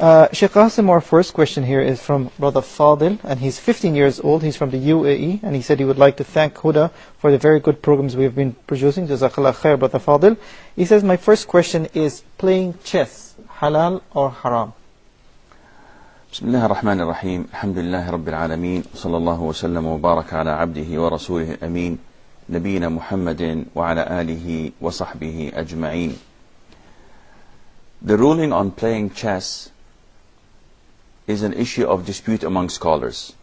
Sheikh Qasim, our first question here is from Brother Fadil, and he's 15 years old. He's from the UAE, and he said he would like to thank Huda for the very good programs we have been producing. Jazakallah khair, Brother Fadil. He says, my first question is, playing chess, halal or haram? بسم الله الرحمن الرحيم الحمد لله رب العالمين صلى الله وسلم وبارك على عبده ورسوله الأمين نبينا محمد وعلى آله وصحبه أجمعين. The ruling on playing chess is an issue of dispute among scholars.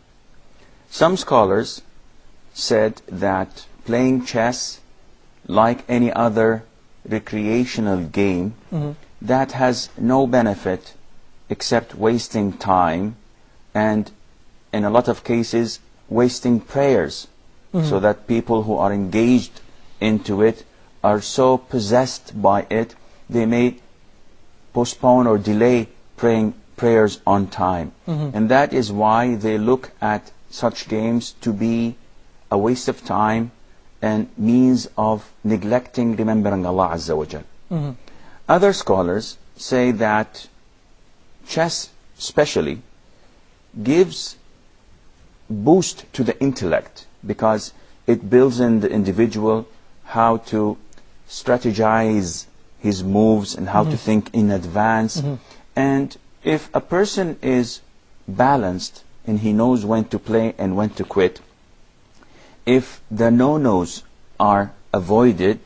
Some scholars said that playing chess, like any other recreational game, that has no benefit except wasting time, and in a lot of cases wasting prayers, so that people who are engaged into it are so possessed by it, they may postpone or delay praying prayers on time. And that is why they look at such games to be a waste of time and means of neglecting remembering Allah Azza wa Jal. Other scholars say that chess especially gives boost to the intellect, because it builds in the individual how to strategize his moves and how to think in advance. And if a person is balanced and he knows when to play and when to quit, if the no-nos are avoided,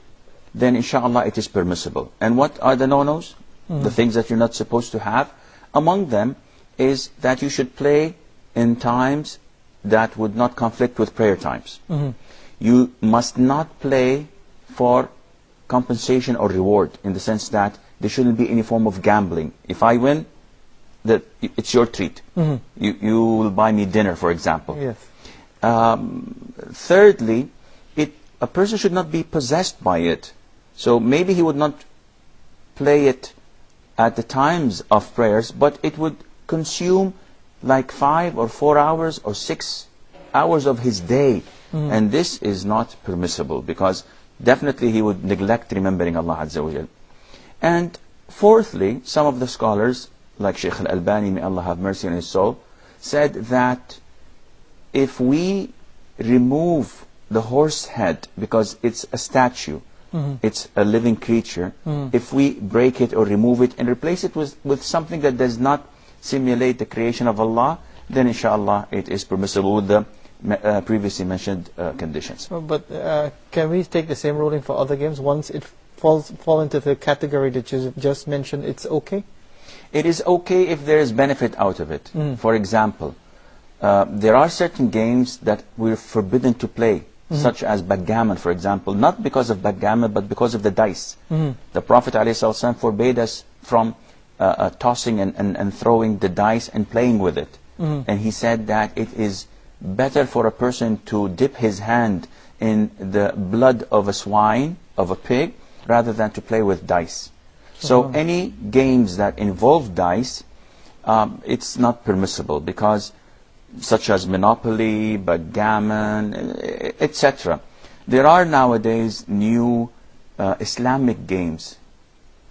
then inshallah it is permissible. And what are the no-nos? The things that you're not supposed to have. Among them is that you should play in times that would not conflict with prayer times. You must not play for compensation or reward, in the sense that there shouldn't be any form of gambling. If I win, that it's your treat. You will buy me dinner, for example. Yes. Thirdly, a person should not be possessed by it. So maybe he would not play it at the times of prayers, but it would consume like 5 or 4 hours or 6 hours of his day. And this is not permissible, because definitely he would neglect remembering Allah Azza wa Jal. And fourthly, some of the scholars, like Sheikh Al Albani, may Allah have mercy on his soul, said that if we remove the horse head, because it's a statue, it's a living creature, if we break it or remove it and replace it with something that does not simulate the creation of Allah, then inshallah it is permissible with the previously mentioned conditions. But can we take the same ruling for other games? Once it fall into the category that you just mentioned, it's okay? It is okay if there is benefit out of it. For example, there are certain games that we're forbidden to play, such as backgammon, for example, not because of backgammon, but because of the dice. The Prophet ﷺ forbade us from tossing and throwing the dice and playing with it. And he said that it is better for a person to dip his hand in the blood of a swine, of a pig, rather than to play with dice. So any games that involve dice, it's not permissible, because such as Monopoly, backgammon, etc. There are nowadays new Islamic games,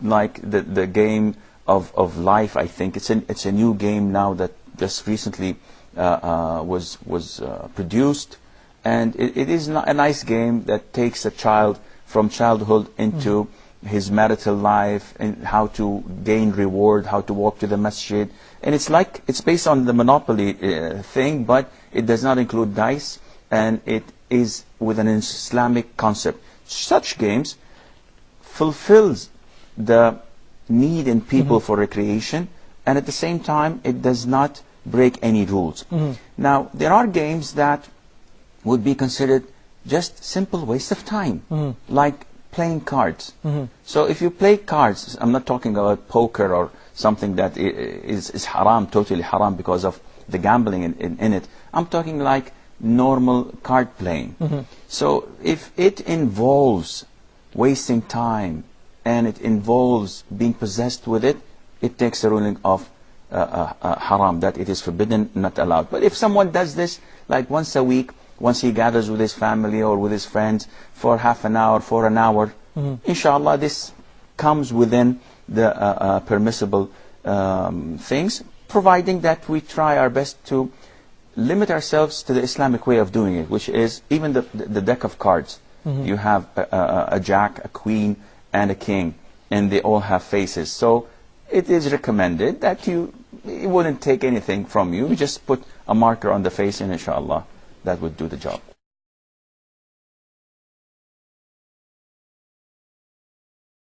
like the game of life, I think. It's a new game now that just recently was produced, and it is a nice game that takes a child from childhood into his marital life, and how to gain reward, how to walk to the masjid. And it's based on the Monopoly thing, but it does not include dice, and it is with an Islamic concept. Such games fulfills the need in people for recreation, and at the same time it does not break any rules. Now, there are games that would be considered just simple waste of time, like playing cards. So if you play cards, I'm not talking about poker or something that is haram, totally haram because of the gambling in it. I'm talking like normal card playing. So if it involves wasting time and it involves being possessed with it, it takes the ruling of haram, that it is forbidden, not allowed. But if someone does this like once a week, once he gathers with his family or with his friends for half an hour, for an hour, inshallah this comes within the permissible things, providing that we try our best to limit ourselves to the Islamic way of doing it, which is even the deck of cards. You have a jack, a queen, and a king, and they all have faces. So it is recommended that it wouldn't take anything from you. You just put a marker on the face, and inshallah, that would do the job.